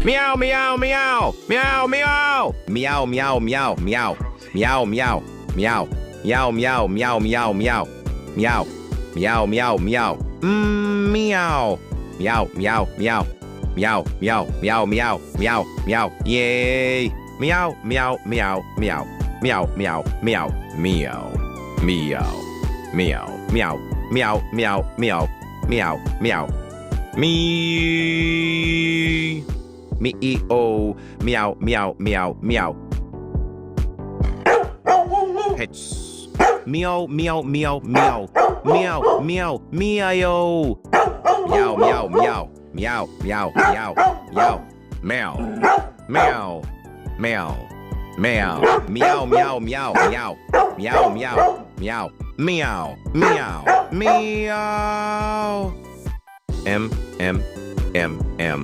Meow, meow, meow. Meow, meow. Meow, meow, meow, meow. Meow, meow, meow. Meow, meow, meow, meow, meow. Meow. Meow, meow, meow. Meow. Meow, meow, meow. Meow, meow, meow, meow, meow, meow. Yay. Meow, meow, meow, meow. Meow, meow, meow, meow. Meow. Meow, meow, meow, meow, meow. Meow, meow. Me. Me-o. Meow, meow, meow, meow. Hits. Meow, meow, meow, meow. Meow, meow, meow. Meow, meow, meow. Meow, meow, meow, meow. Meow. Meow. Meow. Meow. Meow, meow, meow, meow. Meow, meow, meow. Meow. Meow. Meow. M, M, M, M.